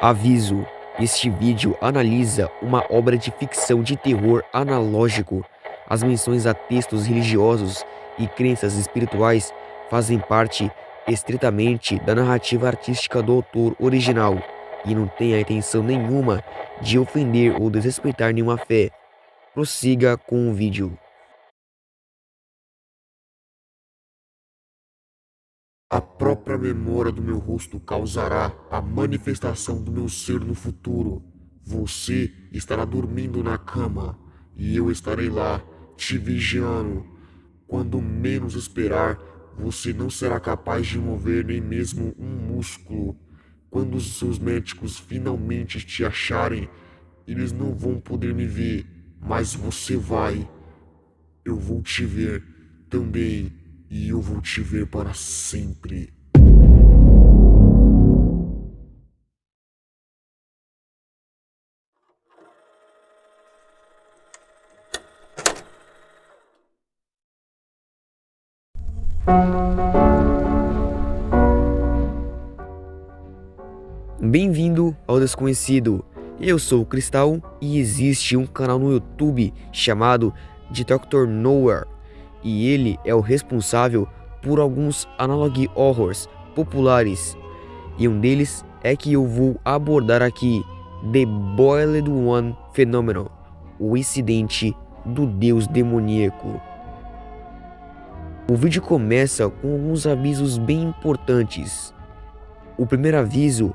Aviso: este vídeo analisa uma obra de ficção de terror analógico. As menções a textos religiosos e crenças espirituais fazem parte estritamente da narrativa artística do autor original e não tem a intenção nenhuma de ofender ou desrespeitar nenhuma fé. Prossiga com o vídeo. A própria memória do meu rosto causará a manifestação do meu ser no futuro. Você estará dormindo na cama e eu estarei lá, te vigiando. Quando menos esperar, você não será capaz de mover nem mesmo um músculo. Quando os seus médicos finalmente te acharem, eles não vão poder me ver, mas você vai. Eu vou te ver também e eu vou te ver para sempre. Bem-vindo ao Desconhecido. Eu sou o Cristal e existe um canal no YouTube chamado de Dr. Nowhere e ele é o responsável por alguns analog horrors populares e um deles é que eu vou abordar aqui, The Boiled One Phenomenon, o incidente do deus demoníaco. O vídeo começa com alguns avisos bem importantes. O primeiro aviso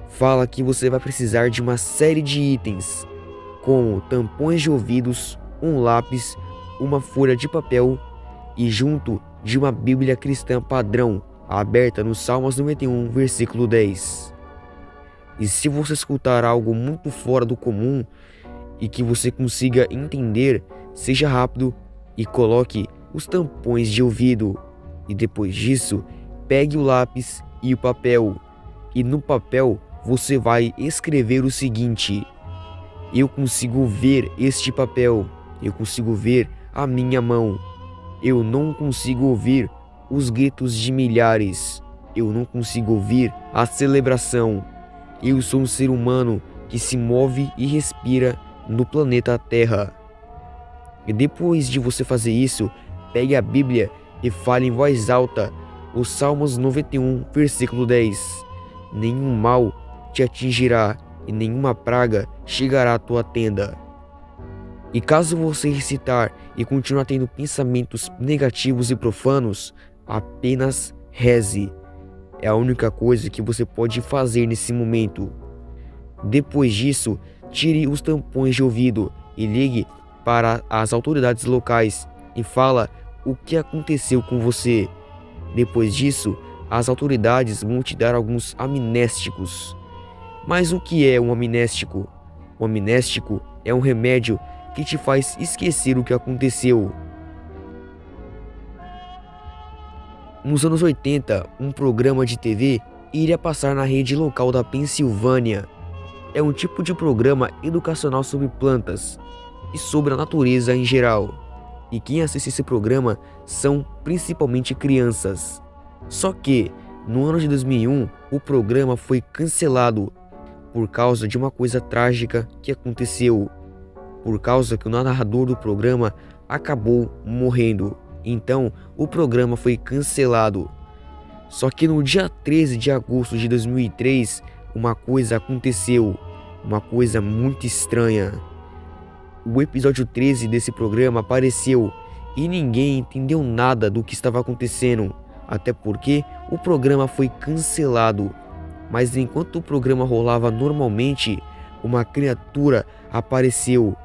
fala que você vai precisar de uma série de itens, como tampões de ouvidos, um lápis, uma folha de papel e junto de uma Bíblia cristã padrão, aberta no Salmos 91, versículo 10. E se você escutar algo muito fora do comum e que você consiga entender, seja rápido e coloque os tampões de ouvido. E depois disso, pegue o lápis e o papel. E no papel você vai escrever o seguinte: eu consigo ver este papel, eu consigo ver a minha mão, eu não consigo ouvir os gritos de milhares, eu não consigo ouvir a celebração, eu sou um ser humano que se move e respira no planeta Terra. E depois de você fazer isso, pegue a Bíblia e fale em voz alta os Salmos 91, versículo 10. Nenhum mal te atingirá e nenhuma praga chegará à tua tenda. E caso você recitar e continuar tendo pensamentos negativos e profanos, apenas reze. É a única coisa que você pode fazer nesse momento. Depois disso, tire os tampões de ouvido e ligue para as autoridades locais e fala o que aconteceu com você. Depois disso, as autoridades vão te dar alguns amnésticos. Mas o que é um amnéstico? O amnéstico é um remédio que te faz esquecer o que aconteceu. Nos anos 80, um programa de TV iria passar na rede local da Pensilvânia. É um tipo de programa educacional sobre plantas e sobre a natureza em geral. E quem assiste esse programa são principalmente crianças. Só que, no ano de 2001, o programa foi cancelado por causa de uma coisa trágica que aconteceu. Por causa que o narrador do programa acabou morrendo. Então, o programa foi cancelado. Só que no dia 13 de agosto de 2003, uma coisa aconteceu. Uma coisa muito estranha. O episódio 13 desse programa apareceu e ninguém entendeu nada do que estava acontecendo. Até porque o programa foi cancelado. Mas enquanto o programa rolava normalmente, uma criatura apareceu.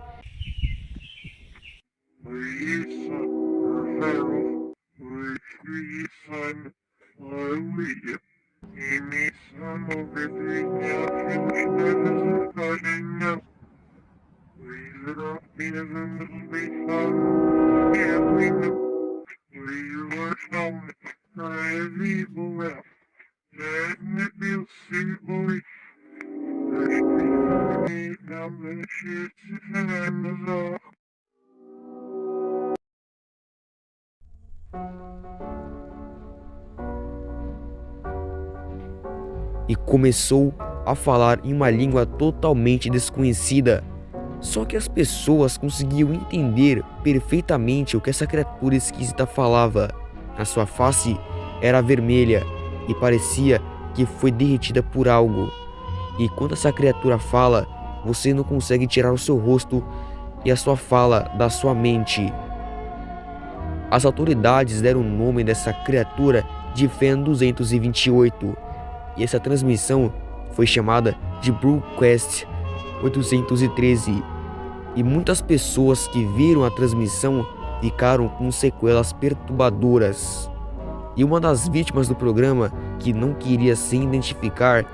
E começou a falar em uma língua totalmente desconhecida. Só que as pessoas conseguiam entender perfeitamente o que essa criatura esquisita falava. A sua face era vermelha e parecia que foi derretida por algo. E quando essa criatura fala, você não consegue tirar o seu rosto e a sua fala da sua mente. As autoridades deram o nome dessa criatura de Fen 228 e essa transmissão foi chamada de BrewQuest 813 e muitas pessoas que viram a transmissão ficaram com sequelas perturbadoras. E uma das vítimas do programa, que não queria se identificar,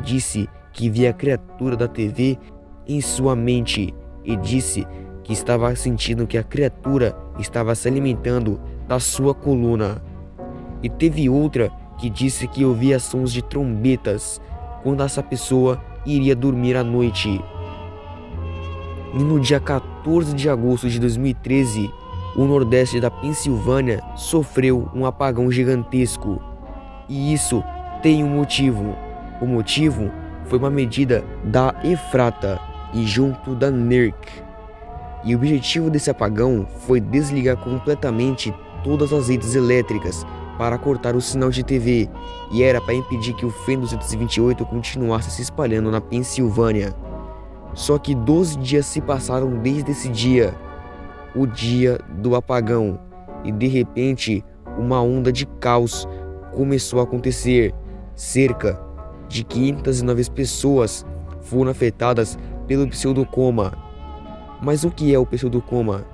disse que via a criatura da TV em sua mente e disse que estava sentindo que a criatura estava se alimentando da sua coluna. E teve outra que disse que ouvia sons de trombetas quando essa pessoa iria dormir à noite. E no dia 14 de agosto de 2013, o nordeste da Pensilvânia sofreu um apagão gigantesco. E isso tem um motivo. O motivo foi uma medida da Efrata e junto da NERC. E o objetivo desse apagão foi desligar completamente todas as redes elétricas para cortar o sinal de TV, e era para impedir que o Fen 228 continuasse se espalhando na Pensilvânia. Só que 12 dias se passaram desde esse dia, o dia do apagão, e de repente uma onda de caos começou a acontecer. Cerca de 509 pessoas foram afetadas pelo pseudocoma. Mas o que é o pseudocoma?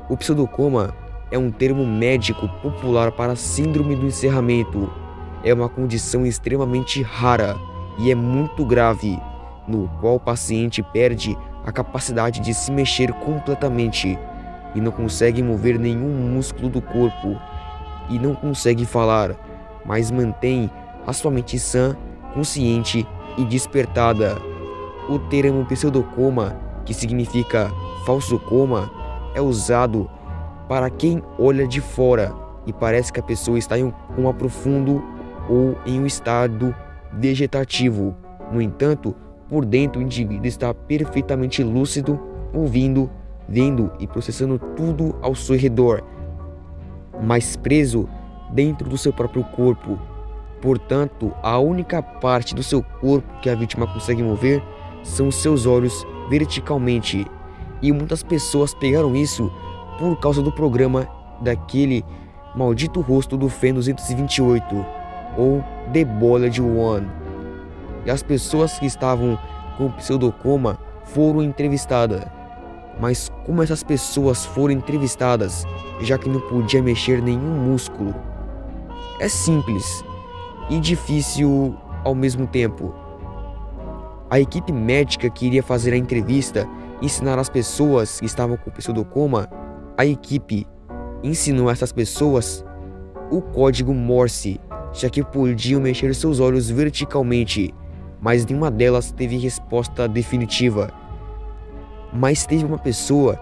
O pseudocoma é um termo médico popular para síndrome do encerramento. É uma condição extremamente rara e é muito grave, no qual o paciente perde a capacidade de se mexer completamente e não consegue mover nenhum músculo do corpo e não consegue falar, mas mantém a sua mente sã, consciente e despertada. O termo pseudocoma, que significa falso coma, é usado para quem olha de fora e parece que a pessoa está em um coma profundo ou em um estado vegetativo. No entanto, por dentro o indivíduo está perfeitamente lúcido, ouvindo, vendo e processando tudo ao seu redor, mas preso dentro do seu próprio corpo. Portanto, a única parte do seu corpo que a vítima consegue mover são os seus olhos verticalmente. E muitas pessoas pegaram isso por causa do programa daquele maldito rosto do Fen 228 ou The Bolled One. E as pessoas que estavam com pseudocoma foram entrevistadas. Mas como essas pessoas foram entrevistadas, já que não podia mexer nenhum músculo? É simples e difícil ao mesmo tempo. A equipe médica que iria fazer a entrevista e ensinar as pessoas que estavam com pseudocoma, a equipe ensinou a essas pessoas o código Morse, já que podiam mexer seus olhos verticalmente, mas nenhuma delas teve resposta definitiva. Mas teve uma pessoa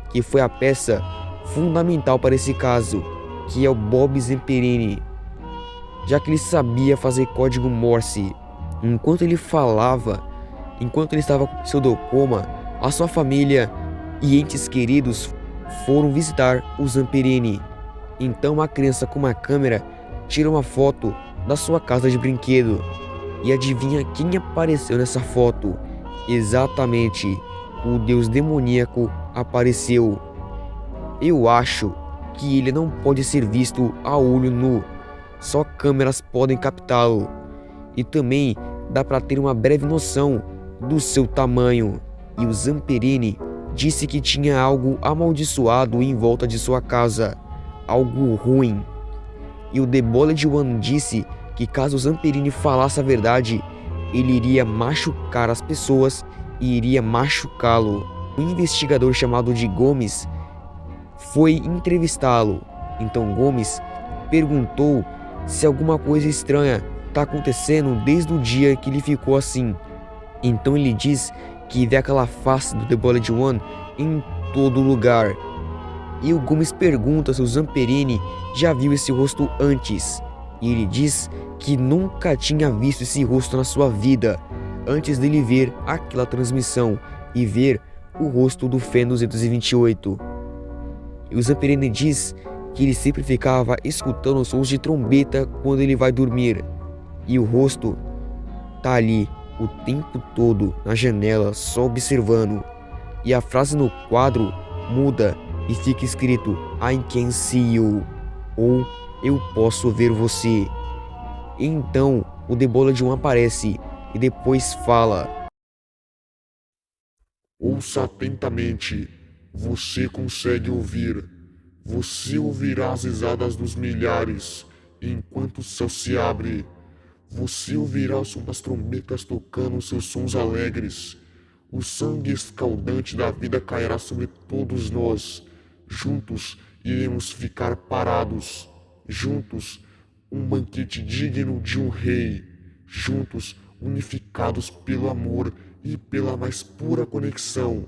que foi a peça fundamental para esse caso, que é o Bob Zamperini, já que ele sabia fazer código Morse. Enquanto ele falava, enquanto ele estava com pseudocoma, a sua família e entes queridos foram visitar o Zamperini. Então uma criança com uma câmera tira uma foto da sua casa de brinquedo. E adivinha quem apareceu nessa foto? Exatamente, o deus demoníaco apareceu. Eu acho que ele não pode ser visto a olho nu, só câmeras podem captá-lo. E também dá para ter uma breve noção do seu tamanho. E o Zamperini disse que tinha algo amaldiçoado em volta de sua casa, algo ruim. E o The Bolled One disse que caso o Zamperini falasse a verdade, ele iria machucar as pessoas e iria machucá-lo. Um investigador chamado de Gomes foi entrevistá-lo. Então Gomes perguntou se alguma coisa estranha está acontecendo desde o dia que ele ficou assim. Então ele diz que vê aquela face do The Bolled One em todo lugar. E o Gomes pergunta se o Zamperini já viu esse rosto antes. E ele diz que nunca tinha visto esse rosto na sua vida, antes dele ver aquela transmissão e ver o rosto do Fen 228. E o Zamperini diz que ele sempre ficava escutando os sons de trombeta quando ele vai dormir. E o rosto tá ali o tempo todo na janela só observando. E a frase no quadro muda e fica escrito I can see you, ou eu posso ver você. Então o The Bold One aparece e depois fala: ouça atentamente, você consegue ouvir. Você ouvirá as risadas dos milhares enquanto o céu se abre. Você ouvirá o som das trombetas tocando seus sons alegres. O sangue escaldante da vida cairá sobre todos nós. Juntos iremos ficar parados. Juntos, um banquete digno de um rei. Juntos, unificados pelo amor e pela mais pura conexão.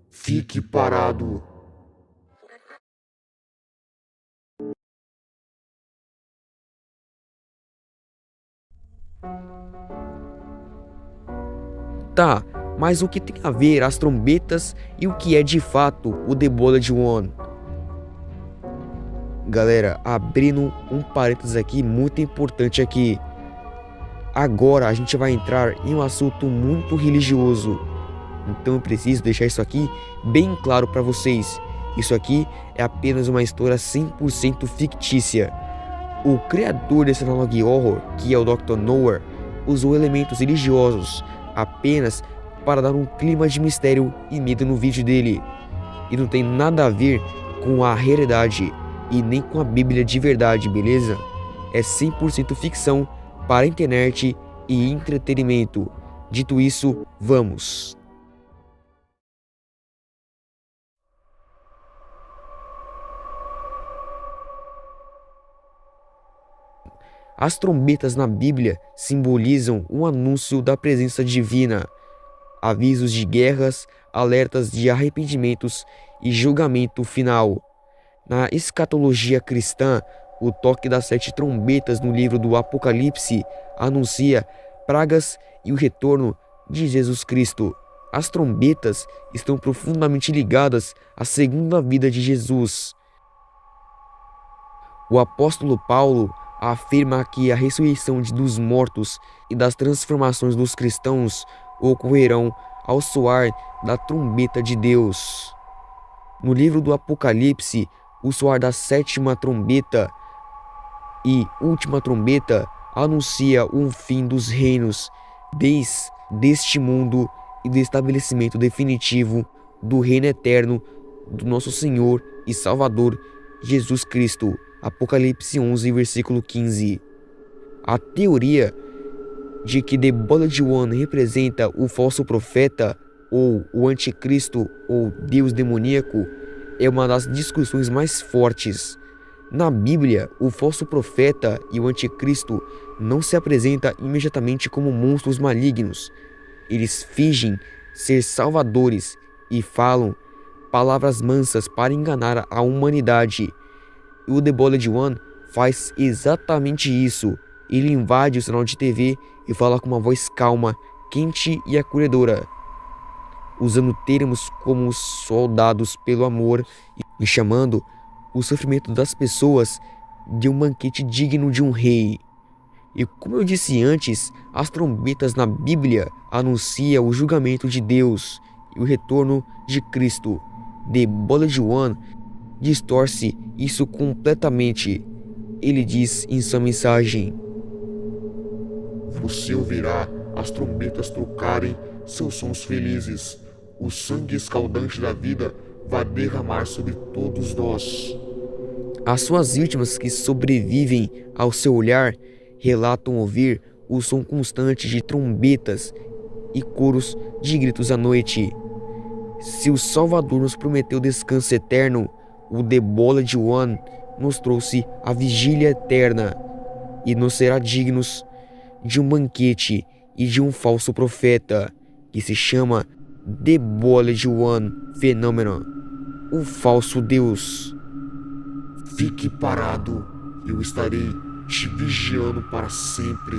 Fique parado. Tá, mas o que tem a ver as trombetas e o que é de fato o The Bold One? Galera, abrindo um parênteses aqui muito importante aqui. Agora a gente vai entrar em um assunto muito religioso. Então eu preciso deixar isso aqui bem claro para vocês. Isso aqui é apenas uma história 100% fictícia. O criador desse analog horror, que é o Dr. Nowhere, usou elementos religiosos apenas para dar um clima de mistério e medo no vídeo dele. E não tem nada a ver com a realidade e nem com a Bíblia de verdade, beleza? É 100% ficção para a internet e entretenimento. Dito isso, vamos! As trombetas na Bíblia simbolizam um anúncio da presença divina, avisos de guerras, alertas de arrependimentos e julgamento final. Na escatologia cristã, o toque das 7 trombetas no livro do Apocalipse anuncia pragas e o retorno de Jesus Cristo. As trombetas estão profundamente ligadas à segunda vida de Jesus. O apóstolo Paulo afirma que a ressurreição dos mortos e das transformações dos cristãos ocorrerão ao soar da trombeta de Deus. No livro do Apocalipse, o soar da 7ª trombeta e última trombeta anuncia um fim dos reinos deste mundo e do estabelecimento definitivo do reino eterno do nosso Senhor e Salvador Jesus Cristo. Apocalipse 11, versículo 15. A teoria de que The Bold One representa o falso profeta ou o anticristo ou Deus demoníaco é uma das discussões mais fortes. Na Bíblia, o falso profeta e o anticristo não se apresentam imediatamente como monstros malignos. Eles fingem ser salvadores e falam palavras mansas para enganar a humanidade. E o The Bold One faz exatamente isso. Ele invade o sinal de TV e fala com uma voz calma, quente e acolhedora, usando termos como soldados pelo amor e chamando o sofrimento das pessoas de um banquete digno de um rei. E como eu disse antes, as trombetas na Bíblia anunciam o julgamento de Deus e o retorno de Cristo. The Bold One distorce isso completamente. Ele diz em sua mensagem: você ouvirá as trombetas tocarem seus sons felizes. O sangue escaldante da vida vai derramar sobre todos nós. As suas vítimas que sobrevivem ao seu olhar relatam ouvir o som constante de trombetas e coros de gritos à noite. Se o Salvador nos prometeu descanso eterno, o The Bold One nos trouxe a vigília eterna e nos será dignos de um banquete e de um falso profeta que se chama The Bold One Phenomenon, o falso Deus. Fique parado, eu estarei te vigiando para sempre.